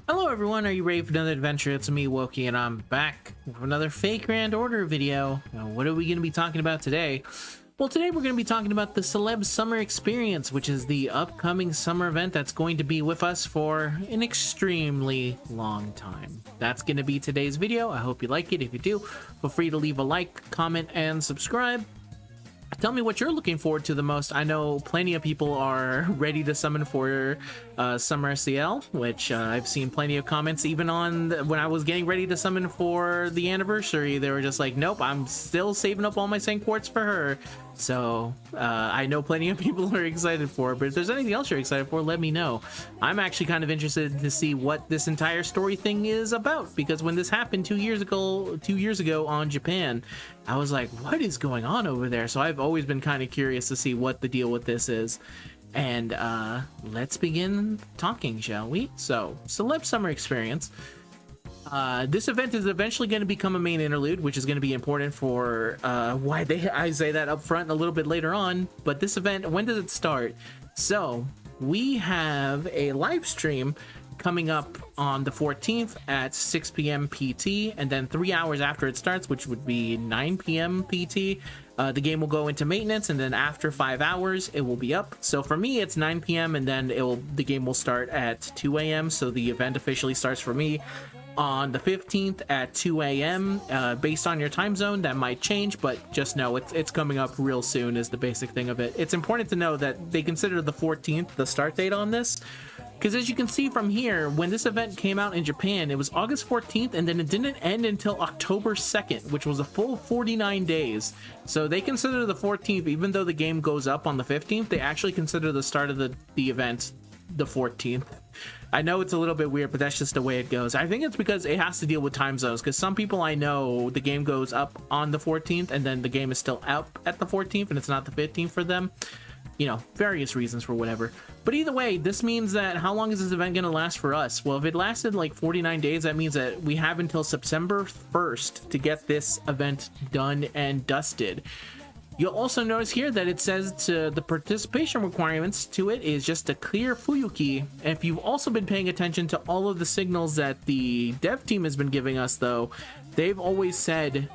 Hello everyone, are you ready for another adventure? It's me, Woki, and I'm back with another fake Grand Order video. Now, what are we going to be talking about today? Well, today we're going to be talking about the Celeb Summer Experience, which is the upcoming summer event that's going to be with us for an extremely long time. That's going to be today's video. I hope you like it. If you do, feel free to leave a like, comment, and subscribe. Tell me what you're looking forward to the most. I know plenty of people are ready to summon for Summer Ciel, which I've seen plenty of comments even on when I was getting ready to summon for the anniversary. They were just like, nope, I'm still saving up all my Saint Quartz for her. So I know plenty of people are excited for it, but if there's anything else you're excited for, let me know. I'm actually kind of interested to see what this entire story thing is about, because when this happened 2 years ago on Japan, I was like, what is going on over there? So I've always been kind of curious to see what the deal with this is. And let's begin talking, shall we? So, Celeb Summer Experience. This event is eventually going to become a main interlude, which is going to be important for why I say that up front a little bit later on. But this event, when does it start? So we have a live stream coming up on the 14th at 6 p.m. PT, and then 3 hours after it starts, which would be 9 p.m. PT, the game will go into maintenance, and then after 5 hours it will be up. So for me it's 9 p.m. and then the game will start at 2 a.m. so the event officially starts for me on the 15th at 2 a.m. Based on your time zone, that might change, but just know it's coming up real soon is the basic thing of it. It's important to know that they consider the 14th the start date on this, because as you can see from here, when this event came out in Japan, it was August 14th, and then it didn't end until October 2nd, which was a full 49 days. So they consider the 14th, even though the game goes up on the 15th, they actually consider the start of the event the 14th. I know it's a little bit weird, but that's just the way it goes. I think it's because it has to deal with time zones, because some people I know, the game goes up on the 14th, and then the game is still out at the 14th, and it's not the 15th for them. You know, various reasons for whatever. But either way, this means that how long is this event going to last for us? Well, if it lasted like 49 days, that means that we have until September 1st to get this event done and dusted. You'll also notice here that it says the participation requirements to it is just to clear Fuyuki. And if you've also been paying attention to all of the signals that the dev team has been giving us, though, they've always said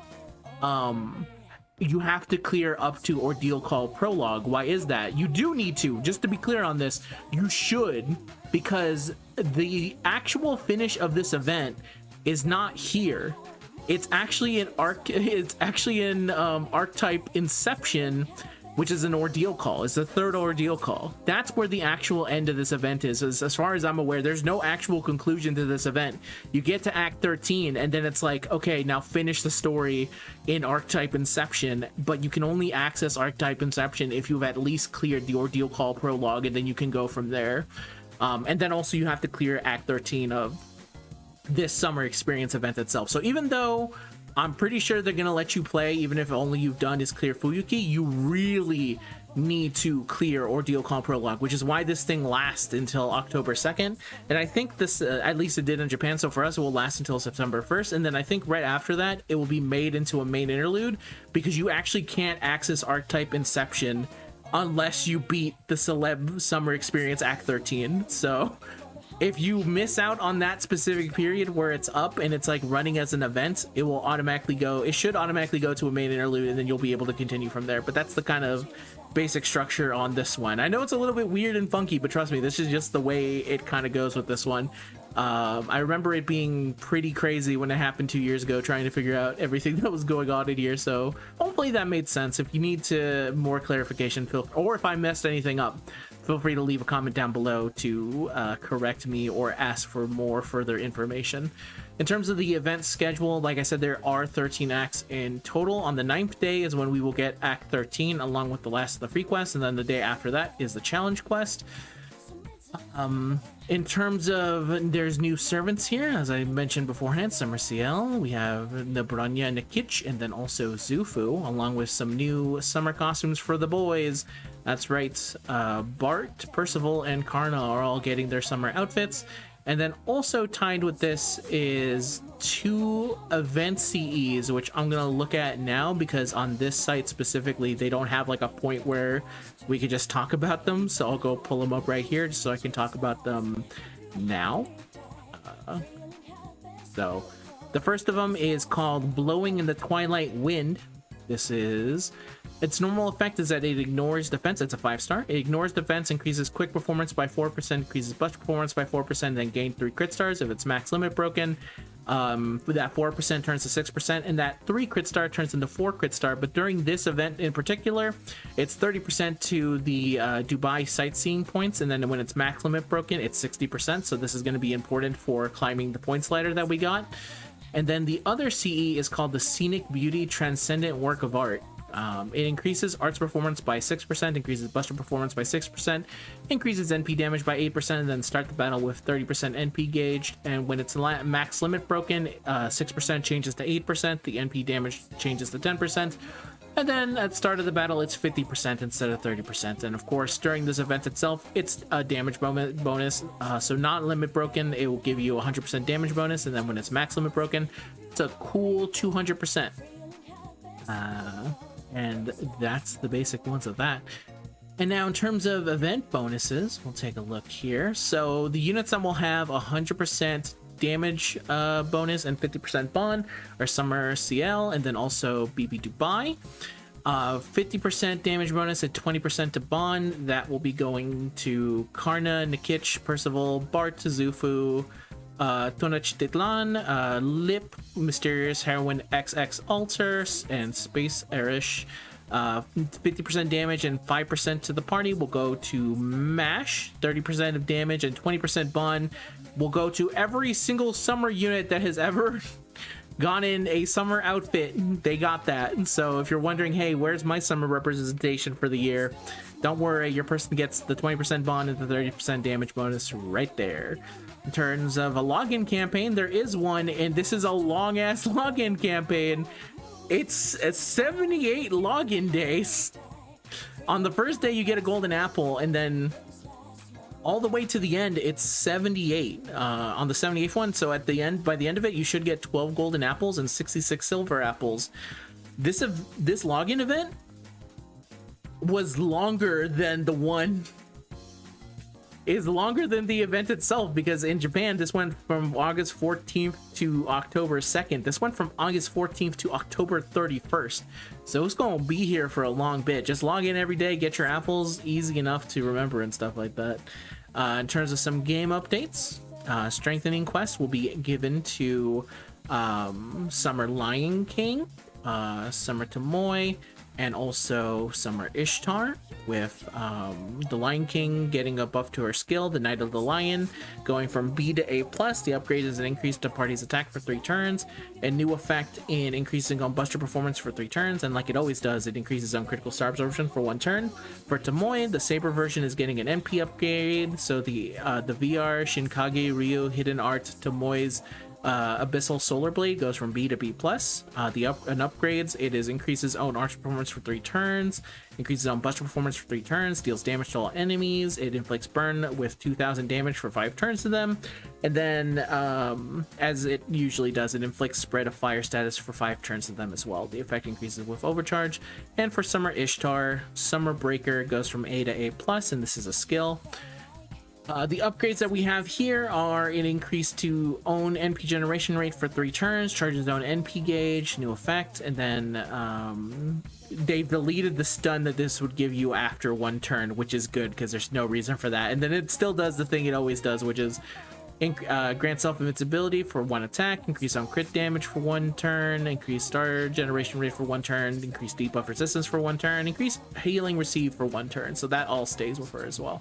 you have to clear up to Ordeal Call Prologue. Why is that? You do need to, just to be clear on this, you should, because the actual finish of this event is not here. It's actually in Archetype Inception, which is an Ordeal Call. It's the third Ordeal Call. That's where the actual end of this event is. As far as I'm aware, there's no actual conclusion to this event. You get to Act 13, and then it's like, okay, now finish the story in Archetype Inception, but you can only access Archetype Inception if you've at least cleared the Ordeal Call Prologue, and then you can go from there. And then also you have to clear Act 13 of this Summer Experience event itself. So even though I'm pretty sure they're gonna let you play, even if all you've done is clear Fuyuki, you really need to clear Ordeal Call Prologue, which is why this thing lasts until October 2nd. And I think this, at least it did in Japan, so for us it will last until September 1st. And then I think right after that, it will be made into a main interlude, because you actually can't access Archetype Inception unless you beat the Celeb Summer Experience Act 13. So if you miss out on that specific period where it's up and it's like running as an event, it should automatically go to a main interlude, and then you'll be able to continue from there. But that's the kind of basic structure on this one. I know it's a little bit weird and funky, but trust me, this is just the way it kind of goes with this one. I remember it being pretty crazy when it happened 2 years ago, trying to figure out everything that was going on in here. So hopefully that made sense. If you need more clarification, or if I messed anything up, feel free to leave a comment down below to correct me or ask for more further information. In terms of the event schedule, like I said, there are 13 acts in total. On the 9th day is when we will get Act 13 along with the last of the free quests, and then the day after that is the challenge quest. In terms of, there's new servants here, as I mentioned beforehand. Summer Ciel, we have Bronya Nikitch, and then also Zufu, along with some new summer costumes for the boys. That's right, Bart, Percival, and Karna are all getting their summer outfits. And then also tied with this is 2 event CEs, which I'm going to look at now, because on this site specifically, they don't have like a point where we could just talk about them. So I'll go pull them up right here just so I can talk about them now. So the first of them is called Blowing in the Twilight Wind. Its normal effect is that it ignores defense. It's a 5-star. It ignores defense, increases quick performance by 4%, increases buster performance by 4%, then gain 3 crit stars. If it's max limit broken, that 4% turns to 6%, and that 3 crit star turns into 4 crit star. But during this event in particular, it's 30% to the Dubai sightseeing points, and then when it's max limit broken, it's 60%. So this is going to be important for climbing the points ladder that we got. And then the other CE is called the Scenic Beauty Transcendent Work of Art. It increases arts performance by 6%, increases buster performance by 6%, increases NP damage by 8%, and then start the battle with 30% NP gauged. And when it's max limit broken, 6% changes to 8%, the NP damage changes to 10%, and then at the start of the battle, it's 50% instead of 30%. And of course, during this event itself, it's a damage bonus. So not limit broken, it will give you 100% damage bonus, and then when it's max limit broken, it's a cool 200%. And that's the basic ones of that. And now in terms of event bonuses, we'll take a look here. So the units that will have 100% damage bonus and 50% bond are Summer Ciel, and then also BB Dubai. 50% damage bonus and 20% to bond. That will be going to Karna, Nikitch, Percival, Bart, Zufu, Tenochtitlan, Lip, Mysterious Heroine XX Altars, and Space Erish. 50% damage and 5% to the party will go to Mash. 30% of damage and 20% bond will go to every single summer unit that has ever gone in a summer outfit. They got that. And so if you're wondering, hey, where's my summer representation for the year? Don't worry, your person gets the 20% bond and the 30% damage bonus right there. In terms of a login campaign, there is one, and this is a long-ass login campaign. It's 78 login days. On the first day, you get a golden apple, and then all the way to the end, it's 78 on the 78th one. So at the end, by the end of it, you should get 12 golden apples and 66 silver apples. This login event was longer than the one. Is longer than the event itself, because in Japan this went from August 14th to October 2nd. This went from August 14th to October 31st. So it's going to be here for a long bit. Just log in every day, get your apples, easy enough to remember and stuff like that. In terms of some game updates, strengthening quests will be given to Summer Lion King, Summer Tomoe, and also Summer Ishtar, with the Lion King getting a buff to her skill, the Knight of the Lion, going from B to A+. The upgrade is an increase to party's attack for 3 turns, a new effect in increasing on buster performance for 3 turns, and like it always does, it increases on critical star absorption for 1 turn. For Tomoe, the Saber version is getting an NP upgrade, so the VR Shinkage Ryu Hidden Art Tomoe's Abyssal Solar Blade goes from B to B+. Upgrades, it increases own arch performance for 3 turns, increases own buster performance for 3 turns, deals damage to all enemies, it inflicts burn with 2000 damage for 5 turns to them, and then as it usually does, it inflicts spread of fire status for 5 turns to them as well. The effect increases with overcharge. And for Summer Ishtar, Summer Breaker goes from A to A+, and this is a skill. The upgrades that we have here are an increase to own NP generation rate for 3 turns, charges own NP gauge, new effect, and then they deleted the stun that this would give you after 1 turn, which is good because there's no reason for that. And then it still does the thing it always does, which is grant self-invincibility for 1 attack, increase on crit damage for 1 turn, increase star generation rate for 1 turn, increase debuff resistance for 1 turn, increase healing received for 1 turn. So that all stays with her as well.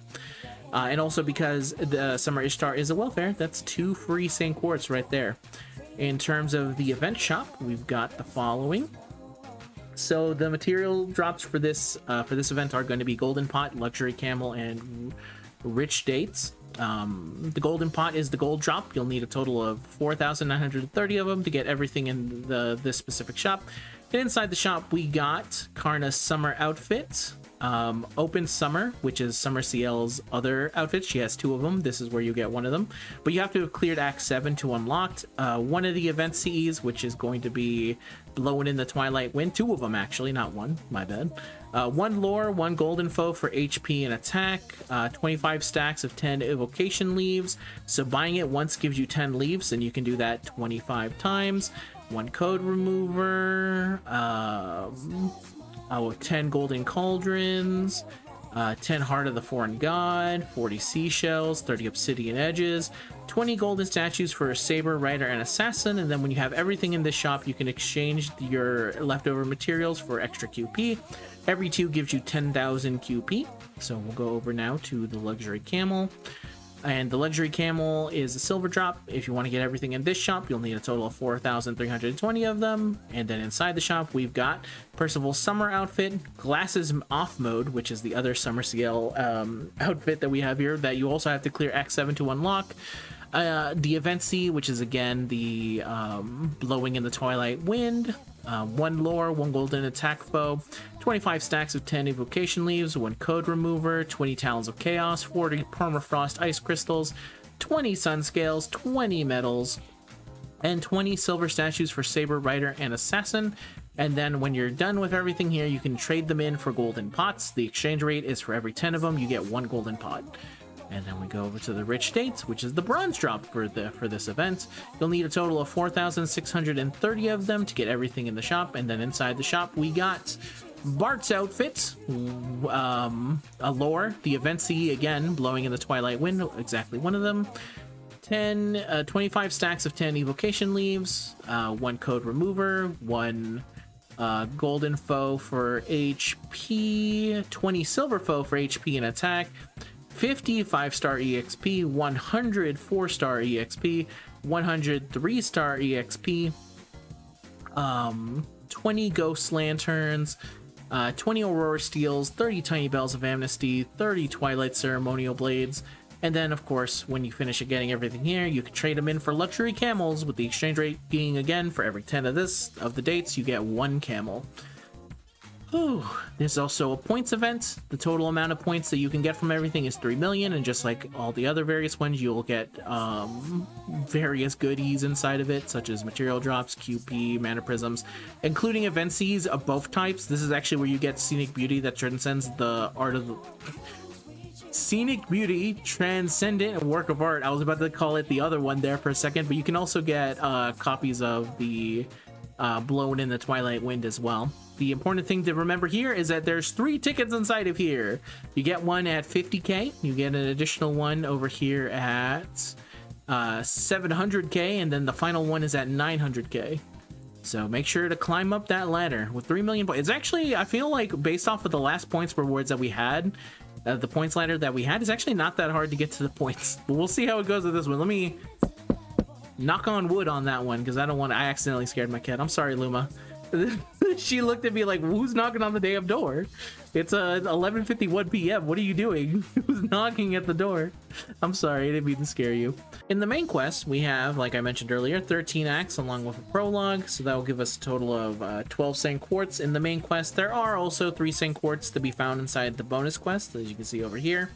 And also because the Summer Ishtar is a welfare, that's 2 free St. Quartz right there. In terms of the event shop, we've got the following. So the material drops for this event are going to be Golden Pot, Luxury Camel, and Rich Dates. The Golden Pot is the gold drop. You'll need a total of 4,930 of them to get everything in this specific shop. And inside the shop, we got Karna's Summer Outfit, Open Summer, which is Summer Ciel's other outfit. She has two of them. This is where you get one of them, but you have to have cleared Act 7 to unlock one of the event CEs, which is going to be Blowing in the Twilight Wind. Two of them, actually, not one, my bad. One lore, one golden foe for HP and attack, 25 stacks of 10 evocation leaves. So buying it once gives you 10 leaves, and you can do that 25 times. One code remover, 10 golden cauldrons, 10 heart of the foreign god, 40 seashells, 30 obsidian edges, 20 golden statues for a saber, rider, and assassin. And then when you have everything in this shop, you can exchange your leftover materials for extra QP. Every 2 gives you 10,000 QP. So we'll go over now to the luxury camel. And the luxury camel is a silver drop. If you want to get everything in this shop, you'll need a total of 4,320 of them. And then inside the shop, we've got Percival's summer outfit, glasses off mode, which is the other Summer Ciel outfit that we have here, that you also have to clear Act 7 to unlock. The event C, which is again the Blowing in the Twilight Wind. One lore, one golden attack foe, 25 stacks of 10 evocation leaves, one code remover, 20 talons of chaos, 40 permafrost ice crystals, 20 sun scales, 20 medals, and 20 silver statues for saber, rider, and assassin. And then when you're done with everything here, you can trade them in for golden pots. The exchange rate is for every 10 of them, you get one golden pot. And then we go over to the rich dates, which is the bronze drop for this event. You'll need a total of 4,630 of them to get everything in the shop. And then inside the shop, we got Bart's outfit, a lore, the event CE again, Blowing in the Twilight Wind, exactly one of them. 25 stacks of 10 evocation leaves, one code remover, one golden foe for HP, 20 silver foe for HP and attack, 50 5-star EXP, 100 4-star EXP, 100 3-star EXP, 20 ghost lanterns, 20 aurora steels, 30 tiny bells of amnesty, 30 twilight ceremonial blades. And then of course when you finish getting everything here, you can trade them in for luxury camels, with the exchange rate being again for every 10 of the dates you get one camel. Ooh, there's also a points event. The total amount of points that you can get from everything is 3 million, and just like all the other various ones, you'll get various goodies inside of it, such as material drops, QP, mana prisms, including event Cs of both types. This is actually where you get scenic beauty that transcends the art of the scenic beauty, transcendent work of art. I was about to call it the other one there for a second, but you can also get copies of the Blown in the Twilight Wind as well. The important thing to remember here is that there's 3 tickets inside of here. You get one at 50k, you get an additional one over here at 700k, and then the final one is at 900k. So make sure to climb up that ladder with 3 million points. It's actually, I feel like based off of the last points rewards that we had, the points ladder that we had is actually not that hard to get to the points. But we'll see how it goes with this one. Let me knock on wood on that one, because I accidentally scared my cat. I'm sorry, Luma. She looked at me like, who's knocking on the damn door? It's 11:51 p.m. What are you doing? Who's knocking at the door? I'm sorry, I didn't mean to scare you. In the main quest, we have, like I mentioned earlier, 13 acts along with a prologue, so that will give us a total of 12 Saint Quartz in the main quest. There are also 3 Saint Quartz to be found inside the bonus quest, as you can see over here.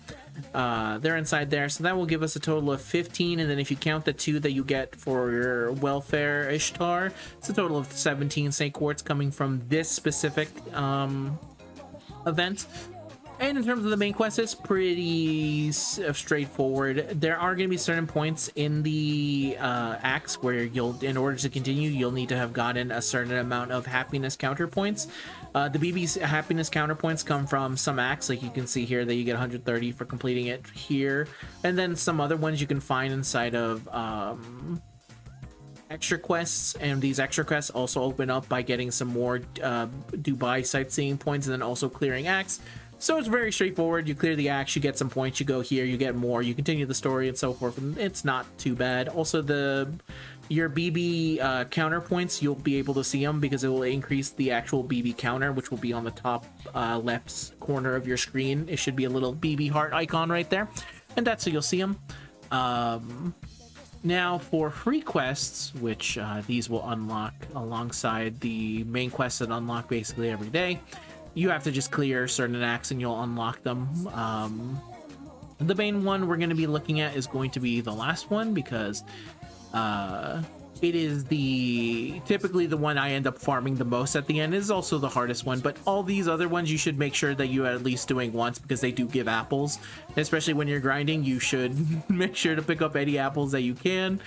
They're inside there, so that will give us a total of 15, and then if you count the 2 that you get for your welfare Ishtar, it's a total of 17 Saint Quartz coming from this specific event. And in terms of the main quest, it's pretty straightforward. There are going to be certain points in the acts where in order to continue, you'll need to have gotten a certain amount of happiness counterpoints. The BB's happiness counterpoints come from some acts, like you can see here that you get 130 for completing it here, and then some other ones you can find inside of extra quests, and these extra quests also open up by getting some more Dubai sightseeing points, and then also clearing acts. So it's very straightforward. You clear the acts, you get some points, you go here, you get more, you continue the story, and so forth. And it's not too bad. Also, your BB counterpoints, you'll be able to see them because it will increase the actual BB counter, which will be on the top left corner of your screen. It should be a little BB heart icon right there, and that's how you'll see them. Now for free quests, which these will unlock alongside the main quests that unlock basically every day. you have to just clear certain acts and you'll unlock them. The main one we're going to be looking at is going to be the last one, because it is typically the one I end up farming the most at the end. It is also the hardest one, but all these other ones you should make sure that you are at least doing once, because they do give apples. And especially when you're grinding, you should make sure to pick up any apples that you can.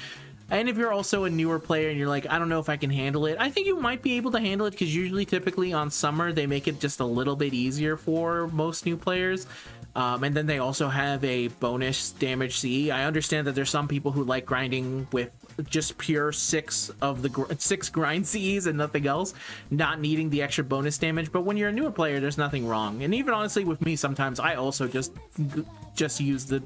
And if you're also a newer player and you're like, I don't know if I can handle it, I think you might be able to handle it, because typically on summer they make it just a little bit easier for most new players. And then they also have a bonus damage CE. I understand that there's some people who like grinding with just pure 6 grind CEs and nothing else, not needing the extra bonus damage. But when you're a newer player, there's nothing wrong. And even honestly with me, sometimes I also just use the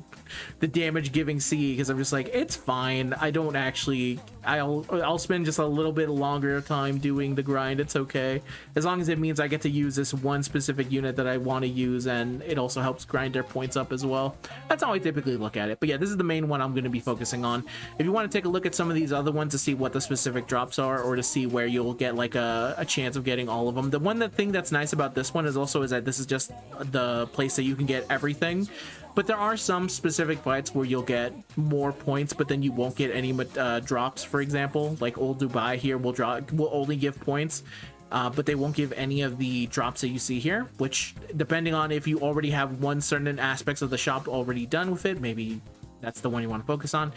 damage giving CE, because I'm just like, it's fine. I don't actually, I'll spend just a little bit longer time doing the grind. It's okay, as long as it means I get to use this one specific unit that I want to use, and it also helps grind their points up as well. That's how I typically look at it. But yeah, this is the main one I'm going to be focusing on. If you want to take a look at some of these other ones to see what the specific drops are, or to see where you'll get like a chance of getting all of them, the thing that's nice about this one is that this is just the place that you can get everything. But there are some specific fights where you'll get more points, but then you won't get any drops. For example, like Old Dubai here will only give points, but they won't give any of the drops that you see here, which, depending on if you already have one certain aspects of the shop already done with it, maybe that's the one you want to focus on.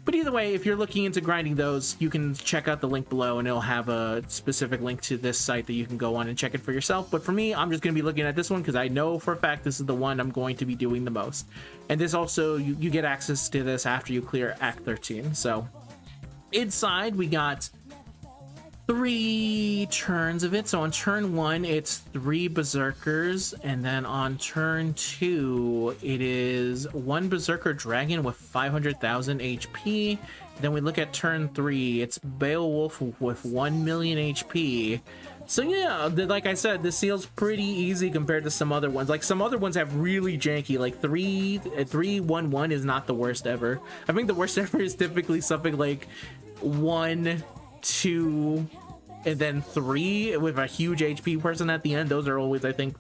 But either way, if you're looking into grinding those, you can check out the link below, and it'll have a specific link to this site that you can go on and check it for yourself. But for me, I'm just going to be looking at this one, because I know for a fact this is the one I'm going to be doing the most. And this also, you get access to this after you clear Act 13. So inside, we got 3 turns of it. So on turn 1, it's 3 berserkers, and then on turn 2, it is 1 berserker dragon with 500,000 HP. Then we look at turn 3, it's Beowulf with 1 million HP. So yeah, like I said, this Ciel's pretty easy compared to some other ones. Like, some other ones have really janky, like 3-1-1 is not the worst ever. I think the worst ever is typically something like 1, 2, and then 3 with a huge HP person at the end. Those are always, I think,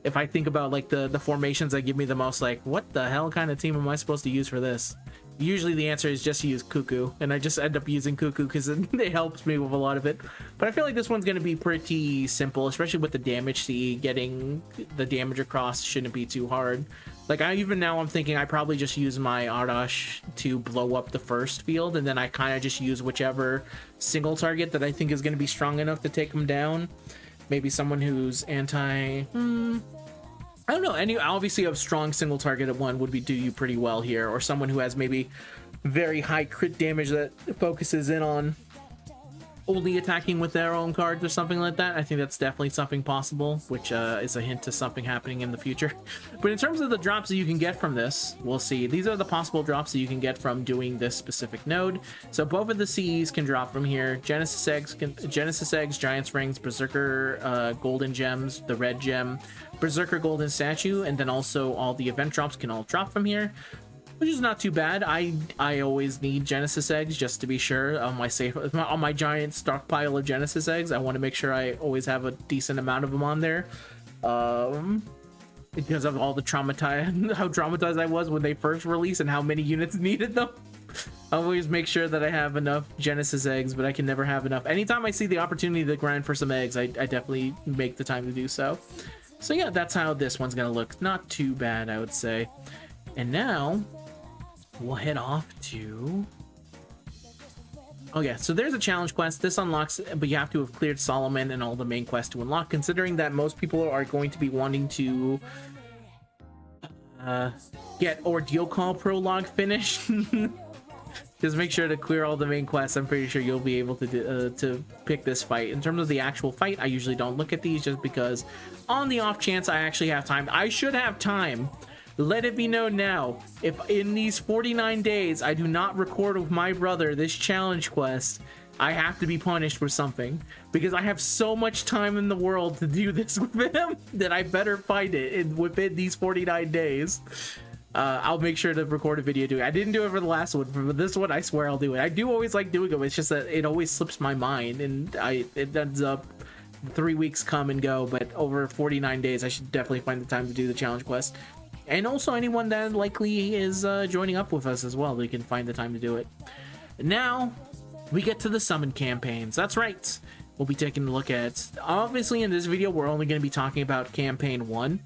if I think about like the formations that give me the most, like, what the hell kind of team am I supposed to use for this? Usually the answer is just to use Cuckoo, and I just end up using Cuckoo because it helps me with a lot of it. But I feel like this one's going to be pretty simple, especially with the damage CE. Getting the damage across shouldn't be too hard. Like, even now I'm thinking I probably just use my Arash to blow up the first field, and then I kind of just use whichever single target that I think is going to be strong enough to take them down. Maybe someone who's I don't know, obviously a strong single target at one would do you pretty well here, or someone who has maybe very high crit damage that focuses in on only attacking with their own cards or something like that. I think that's definitely something possible, which is a hint to something happening in the future. But in terms of the drops that you can get from this, we'll see. These are the possible drops that you can get from doing this specific node. So both of the CEs can drop from here. Genesis Eggs, Giant's Rings, Berserker Golden Gems, the red gem, Berserker Golden Statue, and then also all the event drops can all drop from here, which is not too bad. I always need Genesis Eggs just to be sure on my giant stockpile of Genesis Eggs. I want to make sure I always have a decent amount of them on there, because of all the how traumatized I was when they first released and how many units needed them. I always make sure that I have enough Genesis Eggs, but I can never have enough. Anytime I see the opportunity to grind for some eggs, I definitely make the time to do so. So yeah, that's how this one's gonna look. Not too bad, I would say. And now we'll head off to... Oh yeah, so there's a challenge quest. This unlocks, but you have to have cleared Solomon and all the main quests to unlock, considering that most people are going to be wanting to get Ordeal Call Prologue finished. Just make sure to clear all the main quests. I'm pretty sure you'll be able to pick this fight. In terms of the actual fight, I usually don't look at these, just because on the off chance I actually have time. I should have time. Let it be known now, if in these 49 days I do not record with my brother this challenge quest, I have to be punished for something, because I have so much time in the world to do this with him that I better find it within these 49 days. I'll make sure to record a video doing it. I didn't do it for the last one. For this one, I swear I'll do it. I do always like doing them. It's just that it always slips my mind, and it ends up 3 weeks come and go, but over 49 days, I should definitely find the time to do the challenge quest. And also anyone that likely is joining up with us as well, they can find the time to do it. Now, we get to the summon campaigns. That's right. We'll be taking a look at, obviously in this video, we're only going to be talking about campaign 1,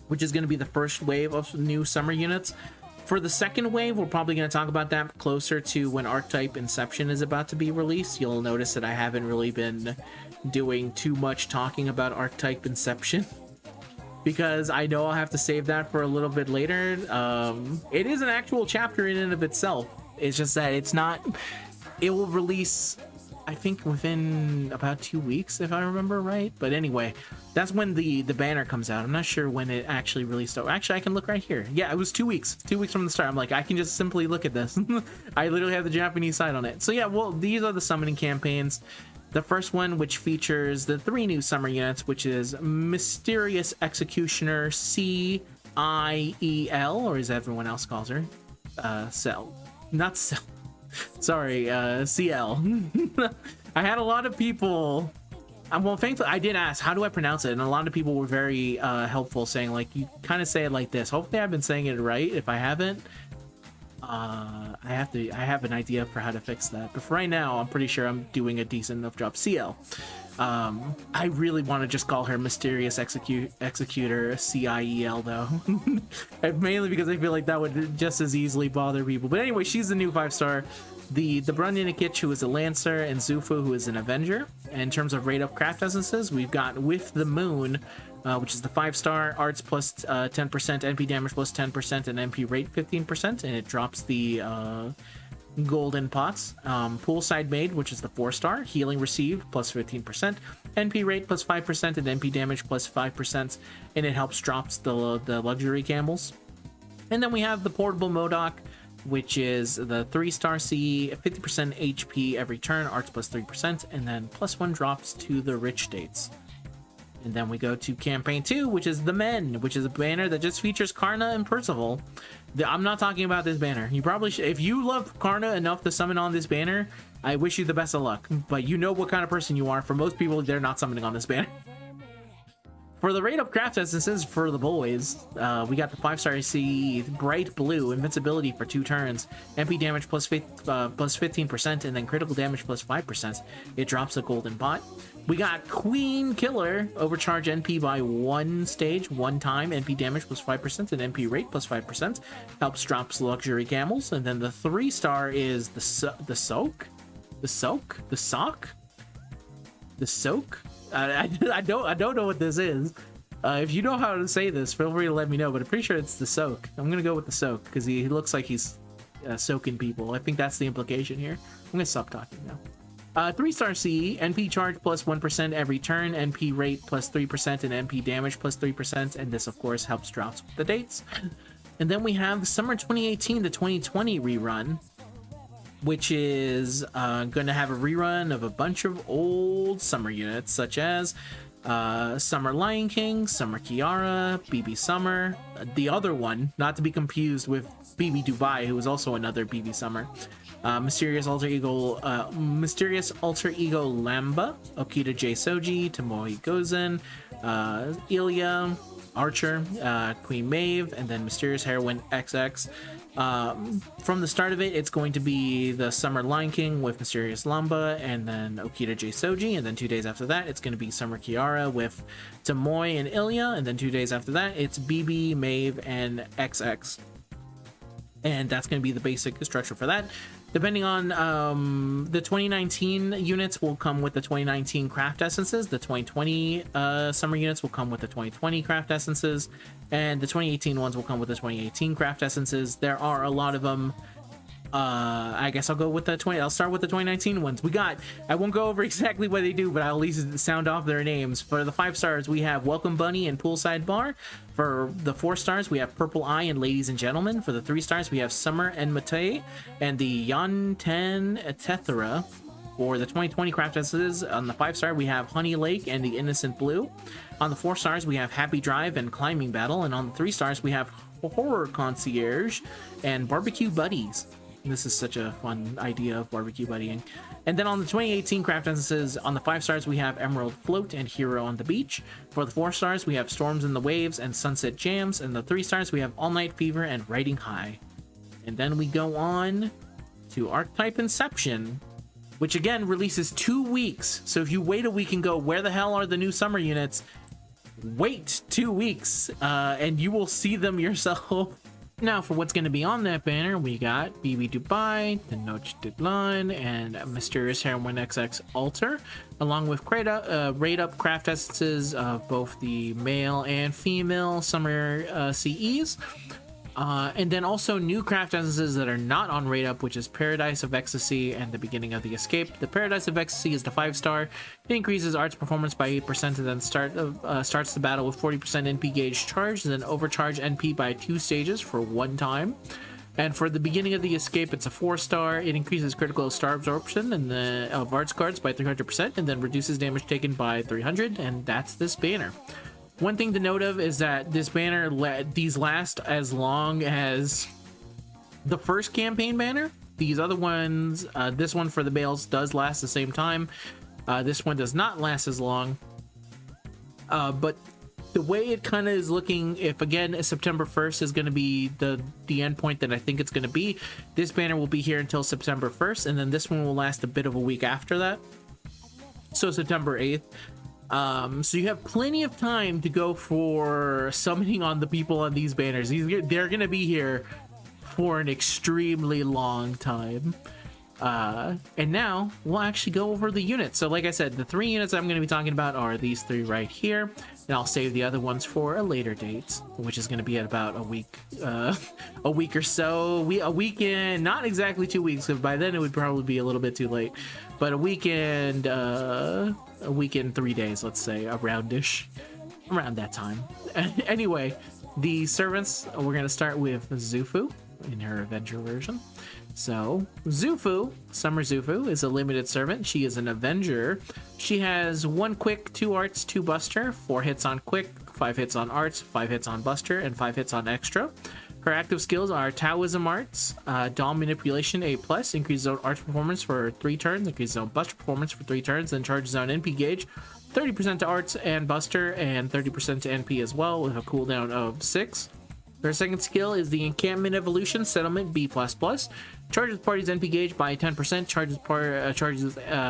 which is going to be the first wave of new summer units. For the second wave, we're probably going to talk about that closer to when Archetype Inception is about to be released. You'll notice that I haven't really been doing too much talking about Archetype Inception because I know I'll have to save that for a little bit later. It is an actual chapter in and of itself. It's just that it's not... It will release, I think, within about 2 weeks, if I remember right. But anyway, that's when the banner comes out. I'm not sure when it actually released. Oh, actually, I can look right here. Yeah, it was 2 weeks. 2 weeks from the start. I'm like, I can just simply look at this. I literally have the Japanese side on it. So yeah, well, these are the summoning campaigns. The first one, which features the 3 new summer units, which is Mysterious Executioner Ciel, or as everyone else calls her, Ciel. Not Ciel. Sorry, Ciel. I had a lot of people... well, thankfully, I did ask, how do I pronounce it? And a lot of people were very helpful, saying, like, you kind of say it like this. Hopefully I've been saying it right. If I haven't, I have an idea for how to fix that. But for right now, I'm pretty sure I'm doing a decent enough job. Ciel. I really want to just call her Mysterious Executor Ciel, though. Mainly because I feel like that would just as easily bother people. But anyway, she's the new 5-star. The Brunya Nikitch, who is a Lancer, and Zufu, who is an Avenger. And in terms of rate up craft essences, we've got With the Moon, which is the 5-star, arts plus 10%, NP damage plus 10%, and NP rate 15%, and it drops the golden pots. Poolside Maid, which is the 4-star, healing received plus 15%, NP rate plus 5%, and NP damage plus 5%, and it helps drops the luxury camels. And then we have the Portable Modok, which is the 3-star CE, 50% HP every turn, arts plus 3%, and then plus 1 drops to the rich states. And then we go to campaign 2, which is the Men, which is a banner that just features Karna and Percival. I'm not talking about this banner. You probably should, if you love Karna enough to summon on this banner, I wish you the best of luck. But you know what kind of person you are. For most people, they're not summoning on this banner. For the rate up craft essences for the boys, we got the 5-star CE Bright Blue, invincibility for 2 turns, MP damage plus 15%, and then critical damage plus 5%. It drops a golden pot. We got Queen Killer, overcharge NP by 1 stage, 1 time, NP damage plus 5%, and NP rate plus 5%. Helps drops luxury camels. And then the 3-star is the Soak? The Soak? The Sock? The Soak? I don't know what this is. If you know how to say this, feel free to let me know, but I'm pretty sure it's the Soak. I'm gonna go with the Soak because he looks like he's soaking people. I think that's the implication here. I'm gonna stop talking now. 3-star CE, NP charge plus 1% every turn, NP rate plus 3%, and NP damage plus 3%, and this of course helps drops with the dates. And then we have Summer 2018 to 2020 rerun, which is going to have a rerun of a bunch of old summer units, such as Summer Lion King, Summer Kiara, BB Summer, the other one, not to be confused with BB Dubai, who is also another BB Summer, Mysterious Alter Ego Lamba, Okita J Soji, Tomoe Gozen, Ilya, Archer, Queen Maeve, and then Mysterious Heroine XX. From the start of it, it's going to be the Summer Lion King with Mysterious Lamba, and then Okita J Soji, and then 2 days after that, it's going to be Summer Kiara with Tomoe and Ilya, and then 2 days after that, it's BB, Maeve, and XX. And that's going to be the basic structure for that. Depending on the 2019 units will come with the 2019 craft essences. The 2020 summer units will come with the 2020 craft essences, and the 2018 ones will come with the 2018 craft essences. There are a lot of them. I guess I'll go with the I'll start with the 2019 ones. We got, I won't go over exactly what they do, but I'll at least sound off their names. For the 5-stars, we have Welcome Bunny and Poolside Bar. For the 4-stars, we have Purple Eye and Ladies and Gentlemen. For the 3-stars, we have Summer and Matei and the Yanten Tethera. For the 2020 craft essences, on the 5-star, we have Honey Lake and the Innocent Blue. On the 4-stars, we have Happy Drive and Climbing Battle. And on the 3-stars, we have Horror Concierge and Barbecue Buddies. This is such a fun idea of barbecue buddying. And then on the 2018 craft instances, on the 5 stars, we have Emerald Float and Hero on the Beach. For the 4 stars, we have Storms in the Waves and Sunset Jams. And the 3 stars, we have All Night Fever and Riding High. And then we go on to Archetype Inception, which again releases 2 weeks. So if you wait a week and go, where the hell are the new summer units? Wait 2 weeks and you will see them yourself. Now for what's going to be on that banner, we got BB Dubai, the Noche de Lan, and Mysterious Heroine XX Altar, along with rate up craft essences of both the male and female summer CEs. And then also new craft essences that are not on rate up, which is Paradise of Ecstasy and the Beginning of the Escape. The Paradise of Ecstasy is the 5 star. It increases arts performance by 8% and then starts the battle with 40% NP gauge charge, and then overcharge NP by 2 stages for 1 time. And for the Beginning of the Escape, it's a 4 star. It increases critical star absorption and of arts cards by 300% and then reduces damage taken by 300, and that's this banner. One thing to note of is that this banner, these last as long as the first campaign banner. These other ones, this one for the bales does last the same time. This one does not last as long. But the way it kind of is looking, if again September 1st is going to be the end point that I think it's going to be, this banner will be here until September 1st, and then this one will last a bit of a week after that. So September 8th. So you have plenty of time to go for summoning on the people on these banners. They're going to be here for an extremely long time. And now we'll actually go over the units. So like I said, the 3 units I'm going to be talking about are these 3 right here. And I'll save the other ones for a later date, which is going to be at about a week or so. A weekend, not exactly 2 weeks, because by then it would probably be a little bit too late. But a weekend 3 days, let's say, around that time. Anyway, the servants, we're going to start with Zufu in her Avenger version. So Zufu, Summer Zufu, is a limited servant. She is an Avenger. She has 1 quick, 2 arts, 2 buster, 4 hits on quick, 5 hits on arts, 5 hits on buster, and 5 hits on extra. Her active skills are Taoism Arts, Dawn Manipulation A+, increases own arts performance for 3 turns, increases own buster performance for 3 turns, then charges on NP gauge, 30% to arts and buster, and 30% to NP as well, with a cooldown of 6. Her second skill is the Encampment Evolution Settlement B++. Charges party's NP gauge by 10%, charges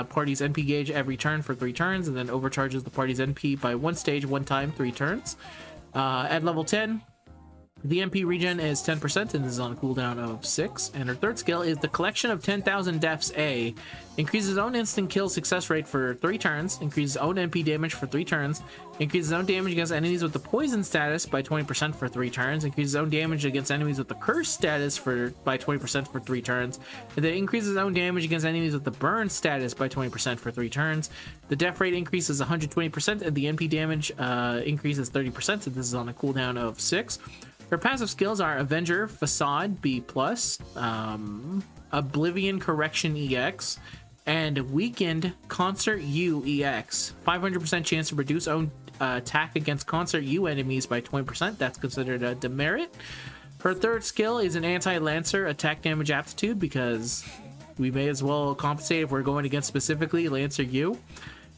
party's NP gauge every turn for 3 turns, and then overcharges the party's NP by 1 stage, 1 time, 3 turns. At level 10, the MP regen is 10% and this is on a cooldown of 6. And her third skill is the Collection of 10,000 Deaths A. Increases own instant kill success rate for 3 turns, increases own MP damage for 3 turns, increases own damage against enemies with the poison status by 20% for 3 turns, increases own damage against enemies with the curse status by 20% for 3 turns, and then increases own damage against enemies with the burn status by 20% for 3 turns. The death rate increases 120% and the NP damage increases 30%, and this is on a cooldown of 6. Her passive skills are Avenger, Facade B+, Oblivion Correction EX, and Weakened Concert U EX. 500% chance to reduce own attack against Concert U enemies by 20%. That's considered a demerit. Her third skill is an Anti-Lancer Attack Damage Aptitude, because we may as well compensate if we're going against specifically Lancer U.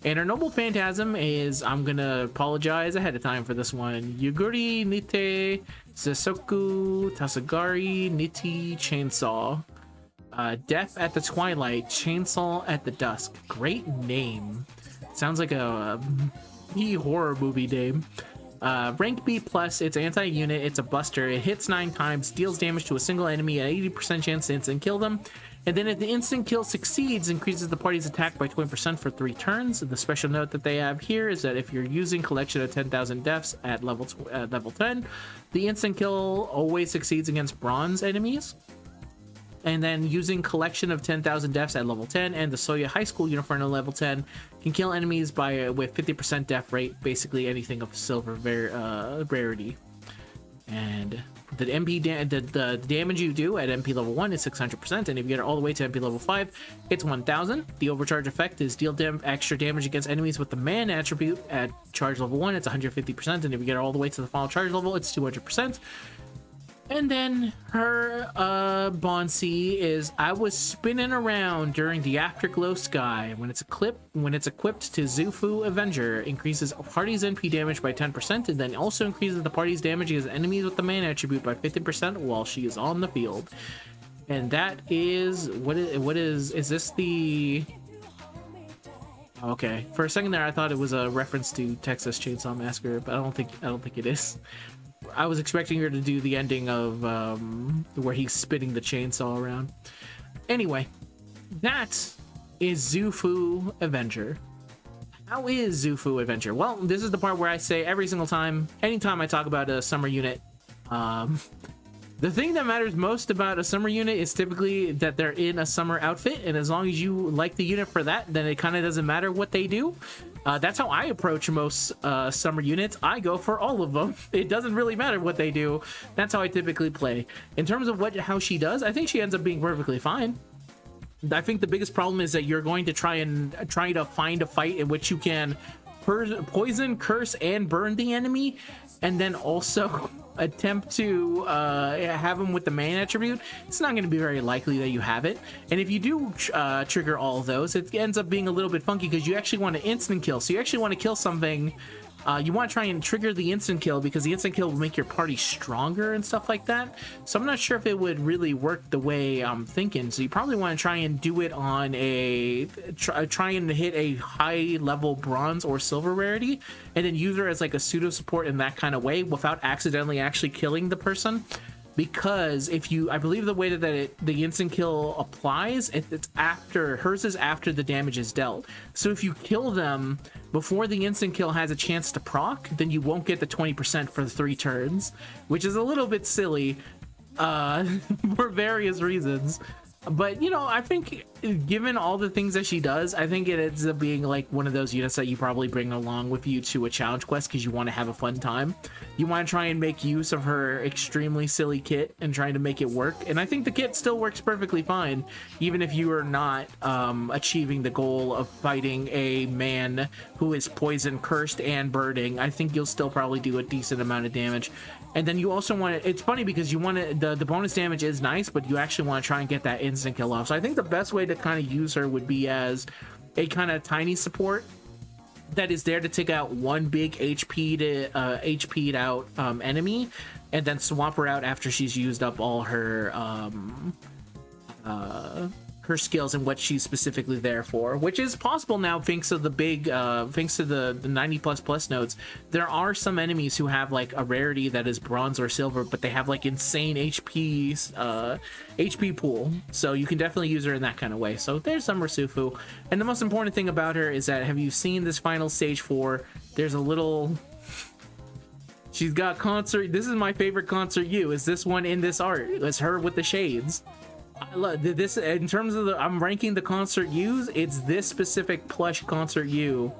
And her Noble Phantasm is, I'm gonna apologize ahead of time for this one, Yuguri Nite Sesoku Tasagari Niti Chainsaw. Death at the Twilight, Chainsaw at the Dusk. Great name. Sounds like a horror movie name. Rank B+, it's anti-unit, it's a buster, it hits 9 times, deals damage to a single enemy at 80% chance to instant kill them. And then if the instant kill succeeds, increases the party's attack by 20% for 3 turns. And the special note that they have here is that if you're using Collection of 10,000 Deaths at level 10, the instant kill always succeeds against bronze enemies. And then using Collection of 10,000 Deaths at level 10 and the Soya High School uniform at level 10 can kill enemies with 50% death rate, basically anything of silver rarity. And the MP the damage you do at MP level 1 is 600%, and if you get it all the way to MP level 5, it's 1000. The overcharge effect is deal extra damage against enemies with the man attribute at charge level 1, it's 150%, and if you get it all the way to the final charge level, it's 200%. And then her Bonsi is I was spinning around during the Afterglow Sky. When it's equipped to Zufu Avenger, increases a party's NP damage by 10%, and then also increases the party's damage against enemies with the mana attribute by 50% while she is on the field. And that is what is this the okay, for a second there I thought it was a reference to Texas Chainsaw Massacre, but I don't think it is. I was expecting her to do the ending of where he's spinning the chainsaw around. Anyway, that is Zufu Avenger. How is Zufu Avenger? Well, this is the part where I say every single time, anytime I talk about a summer unit, the thing that matters most about a summer unit is typically that they're in a summer outfit, and as long as you like the unit for that, then it kind of doesn't matter what they do. That's how I approach most summer units. I go for all of them. It doesn't really matter what they do. That's how I typically play. In terms of how she does, I think she ends up being perfectly fine. I think the biggest problem is that you're going to try to find a fight in which you can poison, curse, and burn the enemy, and then also attempt to have them with the main attribute. It's not going to be very likely that you have it, and if you do trigger all of those, it ends up being a little bit funky because you actually want to instant kill. So you actually want to kill something. You want to try and trigger the instant kill because the instant kill will make your party stronger and stuff like that. So I'm not sure if it would really work the way I'm thinking. So you probably want to try and do it on try and hit a high level bronze or silver rarity, and then use her as like a pseudo support in that kind of way without accidentally actually killing the person. Because I believe the way that the instant kill applies, it's after, hers is after the damage is dealt. So if you kill them before the instant kill has a chance to proc, then you won't get the 20% for the 3 turns, which is a little bit silly for various reasons. But, you know, I think given all the things that she does, I think it ends up being like one of those units that you probably bring along with you to a challenge quest because you want to have a fun time. You want to try and make use of her extremely silly kit and trying to make it work. And I think the kit still works perfectly fine, even if you are not achieving the goal of fighting a man who is poison, cursed, and burning. I think you'll still probably do a decent amount of damage. And then you also want to, it's funny because you want to, the bonus damage is nice, but you actually want to try and get that instant kill off. So I think the best way to kind of use her would be as a kind of tiny support that is there to take out one big HP'd out enemy, and then swap her out after she's used up all her skills and what she's specifically there for, which is possible now thanks to the thanks to the 90++ nodes. There are some enemies who have like a rarity that is bronze or silver, but they have like insane HP pool, so you can definitely use her in that kind of way. So there's Summer Sufu, and the most important thing about her is that, have you seen this final stage 4? There's a little, she's got concert. This is my favorite concert U, is this one in this art. It's her with the shades. I love this. In terms of I'm ranking the concert U's, it's this specific plush concert U,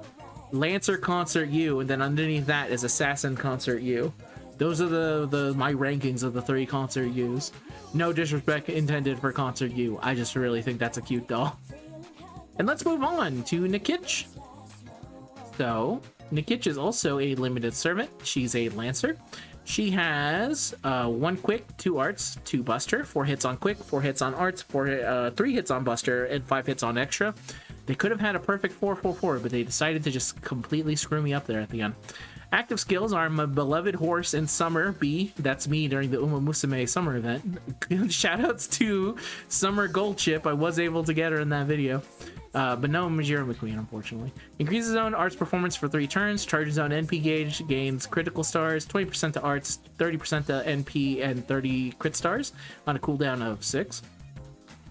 Lancer concert U, and then underneath that is Assassin concert U. Those are my rankings of the 3 concert U's. No disrespect intended for concert U. I just really think that's a cute doll. And let's move on to Nikitch. So Nikitch is also a limited servant. She's a Lancer. She has 1 quick, 2 arts, 2 buster, 4 hits on quick, 4 hits on arts, 3 hits on buster, and 5 hits on extra. They could have had a perfect 4-4-4, but they decided to just completely screw me up there at the end. Active skills are my beloved horse in summer, B. That's me during the Uma Musume summer event. Shoutouts to Summer Gold Chip. I was able to get her in that video. But no Majira McQueen, unfortunately. Increases zone arts performance for 3 turns, charges zone NP gauge, gains critical stars, 20% to arts, 30% to NP, and 30 crit stars on a cooldown of 6.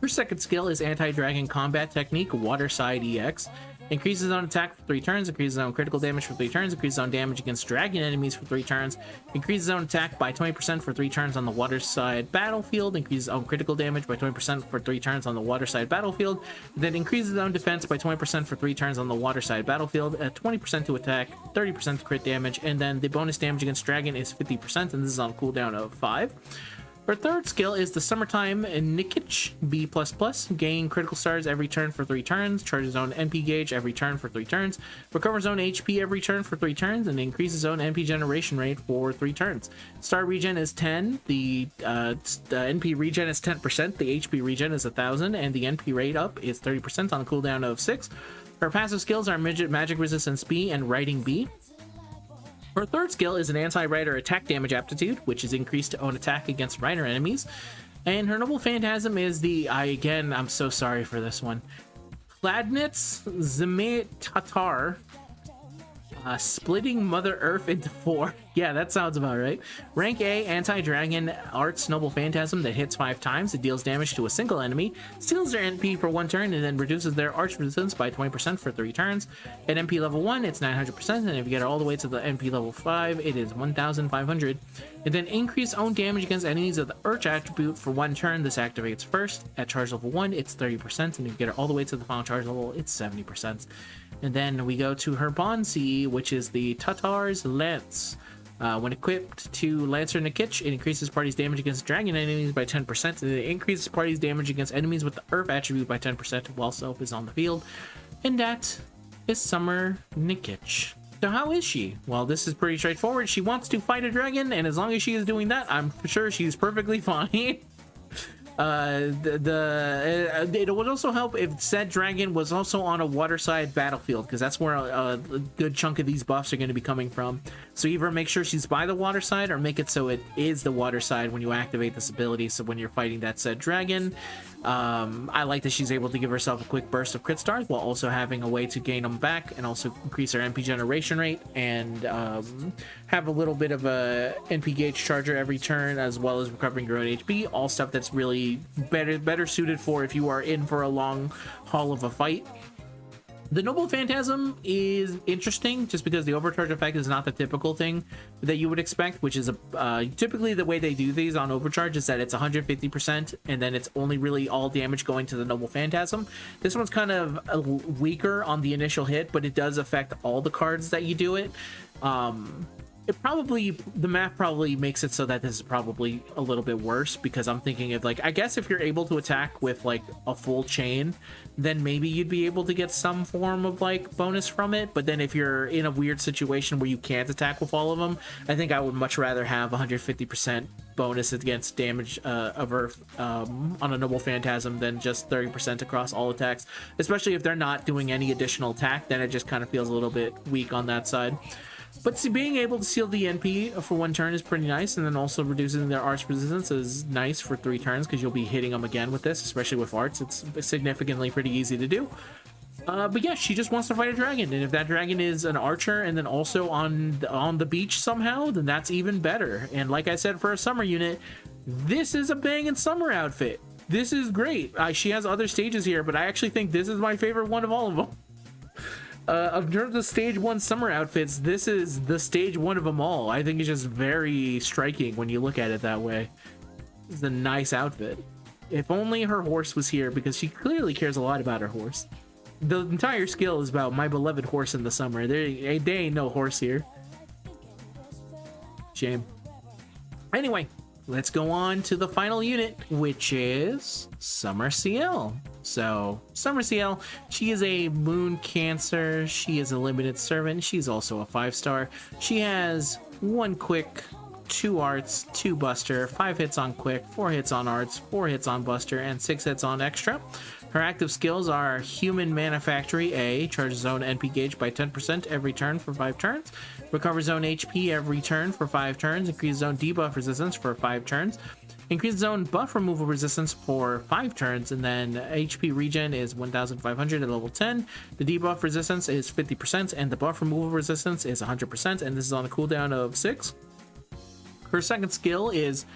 Her second skill is Anti-Dragon Combat Technique, Waterside EX. Increases on attack for 3 turns, increases on critical damage for 3 turns, increases on damage against dragon enemies for 3 turns, increases on attack by 20% for 3 turns on the waterside battlefield, increases on critical damage by 20% for 3 turns on the waterside battlefield, then increases on defense by 20% for 3 turns on the waterside battlefield, at 20% to attack, 30% to crit damage, and then the bonus damage against dragon is 50%, and this is on a cooldown of 5. Her third skill is the Summertime Nikitch B++. Gain critical stars every turn for 3 turns. Charges own NP gauge every turn for 3 turns. Recovers own HP every turn for 3 turns. And increases own NP generation rate for 3 turns. Star regen is 10. The NP regen is 10%. The HP regen is 1000. And the NP rate up is 30% on a cooldown of 6. Her passive skills are Magic Resistance B and Writing B. Her third skill is an anti-rider attack damage aptitude, which is increased to own attack against rider enemies. And her noble phantasm is the, I'm so sorry for this one, Kladnitz Zemit Tatar, splitting Mother Earth into 4. Yeah, that sounds about right. Rank A, anti-dragon arts noble phantasm that hits 5 times. It deals damage to a single enemy, steals their NP for 1 turn, and then reduces their arch resistance by 20% for 3 turns. At NP level 1, it's 900%, and if you get it all the way to the NP level 5, it is 1500. And then increase own damage against enemies of the arch attribute for 1 turn. This activates first. At charge level 1, it's 30%, and if you get it all the way to the final charge level, it's 70%. And then we go to her Bond CE, which is the Tatar's Lance. When equipped to Lancer Nikitch, it increases party's damage against dragon enemies by 10%, and it increases party's damage against enemies with the Earth attribute by 10% while self is on the field. And that is Summer Nikitch. So how is she? Well, this is pretty straightforward. She wants to fight a dragon, and as long as she is doing that, I'm sure she's perfectly fine. It would also help if said dragon was also on a waterside battlefield, because that's where a good chunk of these buffs are going to be coming from. So either make sure she's by the water side or make it so it is the water side when you activate this ability. So when you're fighting that said dragon, I like that she's able to give herself a quick burst of crit stars while also having a way to gain them back and also increase her NP generation rate and have a little bit of a NP gauge charger every turn, as well as recovering your own HP. All stuff that's really better suited for if you are in for a long haul of a fight. The Noble Phantasm is interesting just because the overcharge effect is not the typical thing that you would expect, which is typically the way they do these on overcharge is that it's 150% and then it's only really all damage going to the Noble Phantasm. This one's kind of weaker on the initial hit, but it does affect all the cards that you do it. The math probably makes it so that this is probably a little bit worse, because I'm thinking of, like, I guess if you're able to attack with like a full chain, then maybe you'd be able to get some form of like bonus from it. But then if you're in a weird situation where you can't attack with all of them, I think I would much rather have 150% bonus against damage of Earth on a Noble Phantasm than just 30% across all attacks, especially if they're not doing any additional attack. Then it just kind of feels a little bit weak on that side. But see, being able to seal the NP for 1 turn is pretty nice, and then also reducing their arts resistance is nice for 3 turns because you'll be hitting them again with this, especially with arts. It's significantly pretty easy to do. But yeah, she just wants to fight a dragon, and if that dragon is an archer and then also on the beach somehow, then that's even better. And like I said, for a summer unit, this is a banging summer outfit. This is great. She has other stages here, but I actually think this is my favorite one of all of them. In terms of stage 1 summer outfits, this is the stage 1 of them all. I think it's just very striking when you look at it that way. This is a nice outfit. If only her horse was here, because she clearly cares a lot about her horse. The entire skill is about my beloved horse in the summer. There ain't no horse here. Shame. Anyway, let's go on to the final unit, which is Summer Ciel. So, Summer Ciel, she is a Moon Cancer. She is a limited servant. She's also a 5-star. She has 1 quick, 2 arts, 2 buster, 5 hits on quick, 4 hits on arts, 4 hits on buster, and 6 hits on extra. Her active skills are Human Manufactory A, charges zone NP gauge by 10% every turn for 5 turns, recovers zone HP every turn for 5 turns, increases zone debuff resistance for 5 turns, increases zone buff removal resistance for 5 turns, and then HP regen is 1500 at level 10. The debuff resistance is 50%, and the buff removal resistance is 100%, and this is on a cooldown of 6. Her second skill is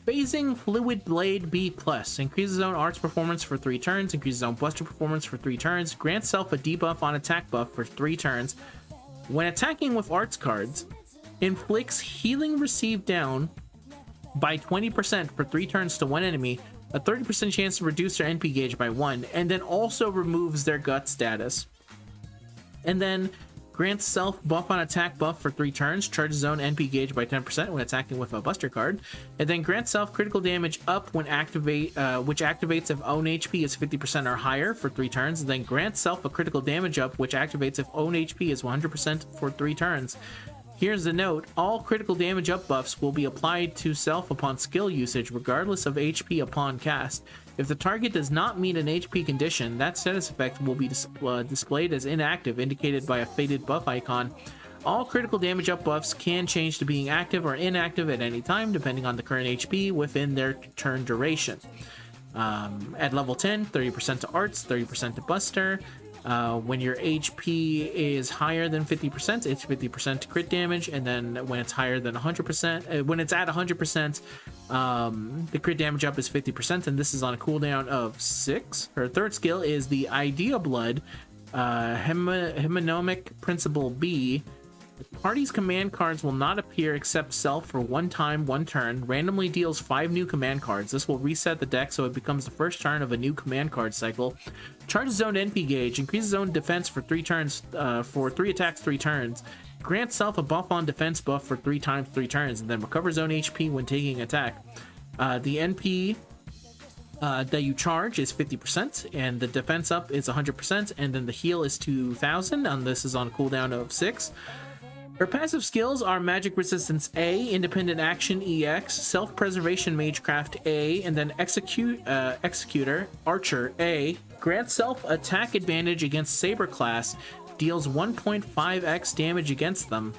Phasing Fluid Blade B+. Increases zone arts performance for 3 turns, increases zone buster performance for 3 turns, grants self a debuff on attack buff for 3 turns. When attacking with arts cards, inflicts healing received down by 20% for 3 turns to 1 enemy, a 30% chance to reduce their NP gauge by 1, and then also removes their gut status. And then Grants self buff on attack buff for 3 turns, charges own NP gauge by 10% when attacking with a buster card, and then grants self critical damage up when which activates if own HP is 50% or higher for 3 turns, and then grants self a critical damage up which activates if own HP is 100% for 3 turns. Here's the note: all critical damage up buffs will be applied to self upon skill usage, regardless of HP upon cast. If the target does not meet an HP condition, that status effect will be displayed as inactive, indicated by a faded buff icon. All critical damage up buffs can change to being active or inactive at any time, depending on the current HP within their turn duration. At level 10, 30% to arts, 30% to buster. When your HP is higher than 50%, it's 50% to crit damage, and then when it's higher than 100%, when it's at 100%, the crit damage up is 50%, and this is on a cooldown of 6. Her third skill is the Idea Blood, Hemonic Principle B. The party's command cards will not appear except self for 1 time, 1 turn. Randomly deals 5 new command cards. This will reset the deck so it becomes the first turn of a new command card cycle. Charges zone NP gauge, increases zone defense for 3 turns, for 3 attacks, 3 turns. Grants self a buff on defense buff for 3 times, 3 turns, and then recovers zone HP when taking attack. The NP that you charge is 50%, and the defense up is 100%, and then the heal is 2000, and this is on a cooldown of 6. Her passive skills are Magic Resistance A, Independent Action EX, Self-Preservation Magecraft A, and then Executor Archer A. Grants self attack advantage against Saber class, deals 1.5x damage against them.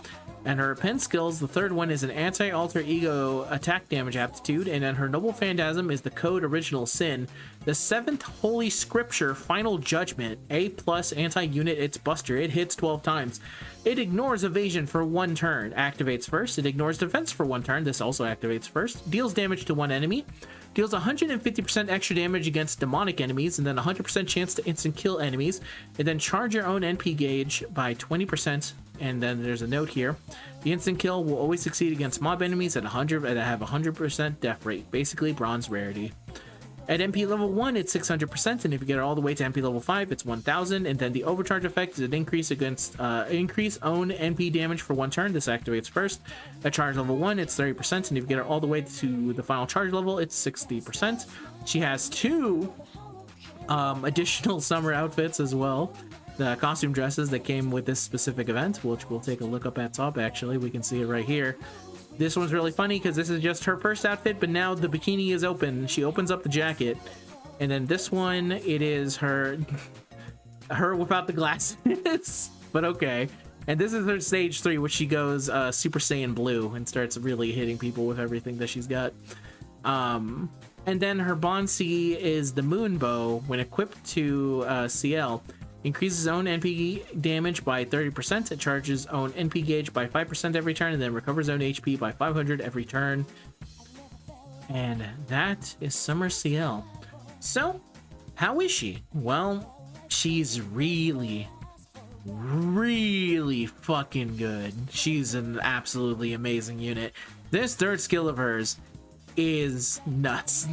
And her pen skills, the third one is an anti-alter ego attack damage aptitude, and then her noble phantasm is the code Original Sin. The 7th holy scripture, Final Judgment, A plus anti-unit, it's buster, it hits 12 times. It ignores evasion for 1 turn, activates first. It ignores defense for 1 turn, this also activates first. Deals damage to 1 enemy. Deals 150% extra damage against demonic enemies, and then 100% chance to instant kill enemies. And then charge your own NP gauge by 20%. And then there's a note here: the instant kill will always succeed against mob enemies at 100 that have 100% death rate, basically bronze rarity. At MP level 1, it's 600%, and if you get it all the way to MP level 5, it's 1000. And then the overcharge effect is an increase against increase own NP damage for 1 turn. This activates first. At charge level 1, it's 30%, and if you get it all the way to the final charge level, it's 60%. She has 2 additional summer outfits as well. The costume dresses that came with this specific event, which we'll take a look up at top. Actually, we can see it right here. This one's really funny because this is just her first outfit, but now the bikini is open. She opens up the jacket, and then this one, it is her without the glasses. But okay. And this is her stage 3, which she goes Super Saiyan Blue and starts really hitting people with everything that she's got. And then her Bonsi is the Moon Bow. When equipped to Ciel, increases own NP damage by 30%. It charges own NP gauge by 5% every turn, and then recovers own HP by 500 every turn. And that is Summer Ciel. So, how is she? Well, she's really fucking good. She's an absolutely amazing unit. This third skill of hers is nuts.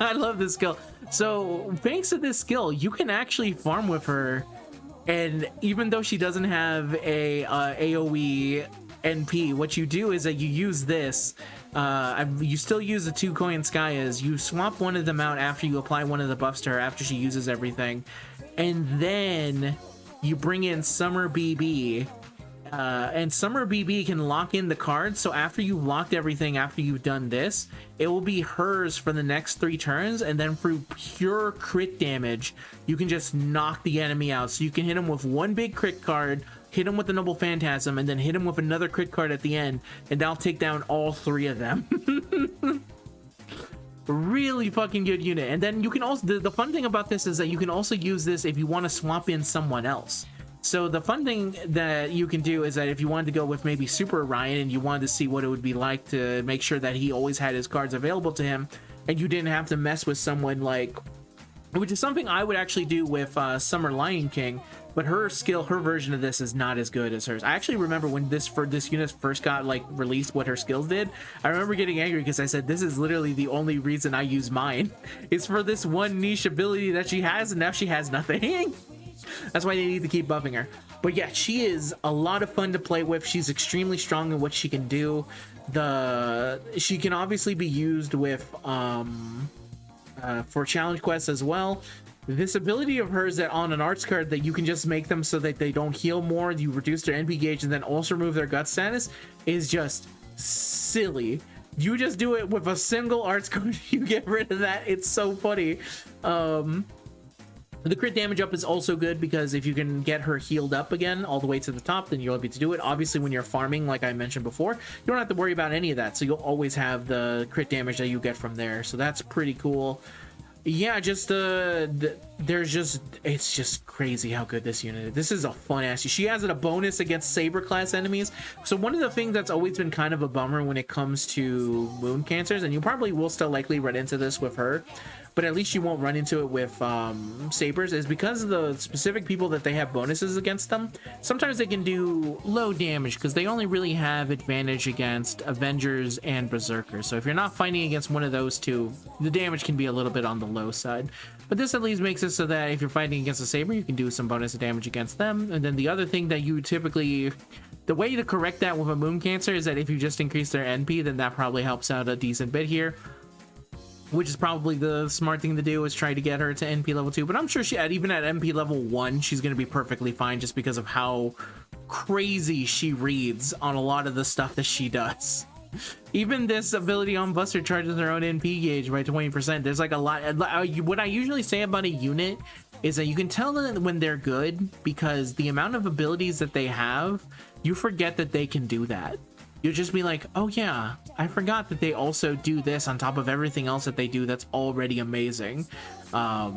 I love this skill. So thanks to this skill, you can actually farm with her, and even though she doesn't have a AoE NP, what you do is that you use this. You still use the 2 coin Skayas. You swap one of them out after you apply one of the buffs to her, after she uses everything, and then you bring in Summer BB. And Summer BB can lock in the cards, so after you've locked everything, after you've done this, it will be hers for the next 3 turns, and then through pure crit damage, you can just knock the enemy out. So you can hit him with 1 big crit card, hit him with the Noble Phantasm, and then hit him with another crit card at the end, and that'll take down all 3 of them. Really fucking good unit. And then you can also, the fun thing about this is that you can also use this if you want to swap in someone else. So the fun thing that you can do is that if you wanted to go with maybe Super Orion and you wanted to see what it would be like to make sure that he always had his cards available to him, and you didn't have to mess with someone like, which is something I would actually do with Summer Lion King, but her skill, her version of this is not as good as hers. I actually remember when this unit first got like released, what her skills did. I remember getting angry because I said, this is literally the only reason I use mine. It's for this one niche ability that she has, and now she has nothing. That's why they need to keep buffing her. But yeah, she is a lot of fun to play with. She's extremely strong in what she can do. She can obviously be used with for challenge quests as well. This ability of hers that on an arts card that you can just make them so that they don't heal more, you reduce their NP gauge and then also remove their gut status, is just silly. You just do it with a single arts card, you get rid of that. It's so funny. The crit damage up is also good because if you can get her healed up again all the way to the top, then you'll be able to do it. Obviously, when you're farming, like I mentioned before, you don't have to worry about any of that. So you'll always have the crit damage that you get from there. So that's pretty cool. Yeah, just it's just crazy how good this unit is. This is a fun ass. She has a bonus against saber class enemies. So one of the things that's always been kind of a bummer when it comes to moon cancers, and you probably will still likely run into this with her, but at least you won't run into it with sabers, is because of the specific people that they have bonuses against them. Sometimes they can do low damage because they only really have advantage against Avengers and Berserkers. So if you're not fighting against one of those two, the damage can be a little bit on the low side. But this at least makes it so that if you're fighting against a saber, you can do some bonus damage against them. And then the other thing that you typically... The way to correct that with a moon cancer is that if you just increase their NP, then that probably helps out a decent bit here. Which is probably the smart thing to do, is try to get her to NP level 2. But I'm sure even at NP level 1, she's going to be perfectly fine just because of how crazy she reads on a lot of the stuff that she does. Even this ability on Buster charges their own NP gauge by 20%. There's like a lot. What I usually say about a unit is that you can tell that when they're good because the amount of abilities that they have, you forget that they can do that. You'll just be like, oh yeah, I forgot that they also do this on top of everything else that they do that's already amazing. So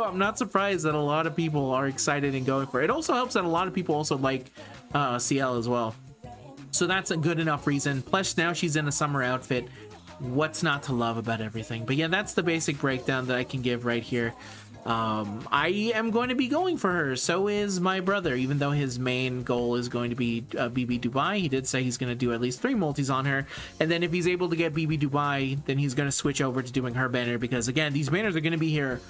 I'm not surprised that a lot of people are excited and going for it. It also helps that a lot of people also like Ciel as well. So that's a good enough reason. Plus now she's in a summer outfit. What's not to love about everything? But yeah, that's the basic breakdown that I can give right here. I am going to be going for her. So is my brother, even though his main goal is going to be BB Dubai. He did say he's going to do at least 3 multis on her. And then if he's able to get BB Dubai, then he's going to switch over to doing her banner. Because again, these banners are going to be here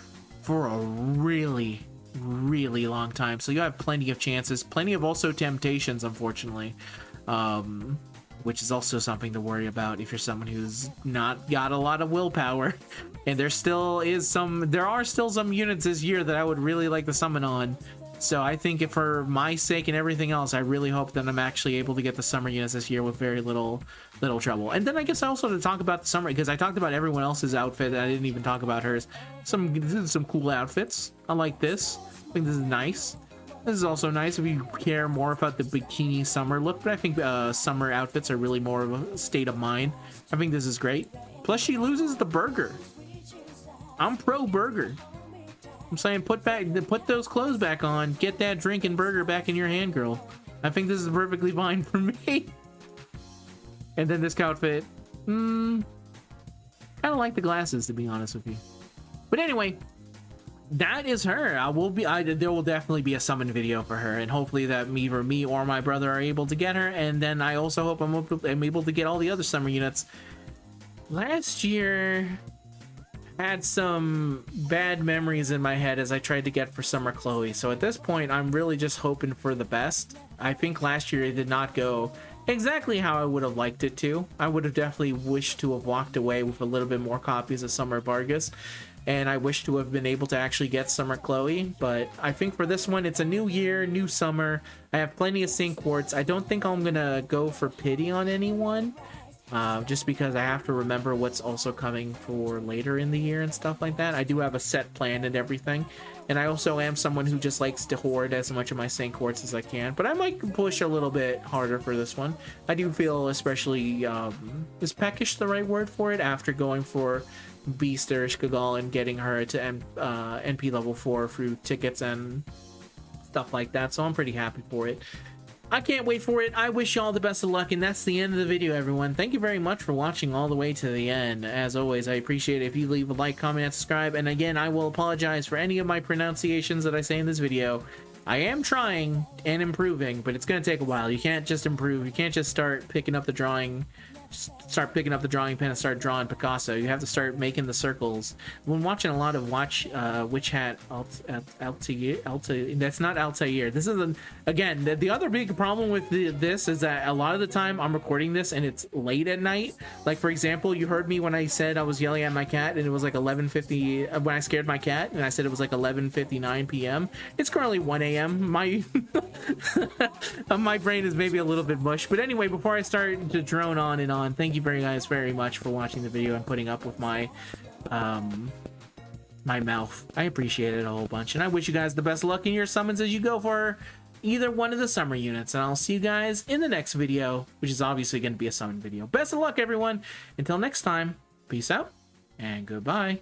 for a really, really long time. So you have plenty of chances. Plenty of also temptations, unfortunately. Which is also something to worry about if you're someone who's not got a lot of willpower. And there are still some units this year that I would really like to summon on. So I think if for my sake and everything else, I really hope that I'm actually able to get the summer units this year with very little trouble. And then I guess also to talk about the summer, because I talked about everyone else's outfit, I didn't even talk about hers. This is some cool outfits. I like this. I think this is nice. This is also nice if you care more about the bikini summer look, but I think summer outfits are really more of a state of mind. I think this is great. Plus she loses the burger. I'm pro burger. I'm saying put those clothes back on, get that drink and burger back in your hand, girl. I think this is perfectly fine for me. And then this outfit, kind of like the glasses, to be honest with you. But anyway, that is her. There will definitely be a summon video for her, and hopefully that either me or my brother are able to get her. And then I also hope I'm able to get all the other summer units. Last year had some bad memories in my head as I tried to get for Summer Chloe, so at this point I'm really just hoping for the best. I think last year it did not go exactly how I would have liked it to. I would have definitely wished to have walked away with a little bit more copies of Summer Vargas, and I wish to have been able to actually get Summer Chloe. But I think for this one, it's a new year, new summer. I have plenty of sync quartz. I don't think I'm gonna go for pity on anyone, just because I have to remember what's also coming for later in the year and stuff like that. I do have a set plan and everything, and I also am someone who just likes to hoard as much of my sync quartz as I can, but I might push a little bit harder for this one. I do feel especially is peckish the right word for it, after going for Beast Erishkigal and getting her to NP level 4 through tickets and stuff like that, so I'm pretty happy for it. I can't wait for it. I wish you all the best of luck, and that's the end of the video, everyone. Thank you very much for watching all the way to the end. As always, I appreciate it if you leave a like, comment, and subscribe. And again, I will apologize for any of my pronunciations that I say in this video. I am trying and improving, but it's going to take a while. You can't just improve. You can't just start picking up the drawing start picking up the drawing pen and start drawing Picasso. You have to start making the circles. When watching a lot of Witch Hat Altair, that's not Altair. This is again the other big problem with this is that a lot of the time I'm recording this and it's late at night. Like for example, you heard me when I said I was yelling at my cat and it was like 11:50 when I scared my cat and I said it was like 11:59 p.m. It's currently 1 a.m. My my brain is maybe a little bit mush, but anyway, before I start to drone on and on, thank you very much for watching the video and putting up with my my mouth. I appreciate it a whole bunch, and I wish you guys the best luck in your summons as you go for either one of the summer units, and I'll see you guys in the next video, which is obviously going to be a summon video. Best of luck, everyone. Until next time, peace out and goodbye.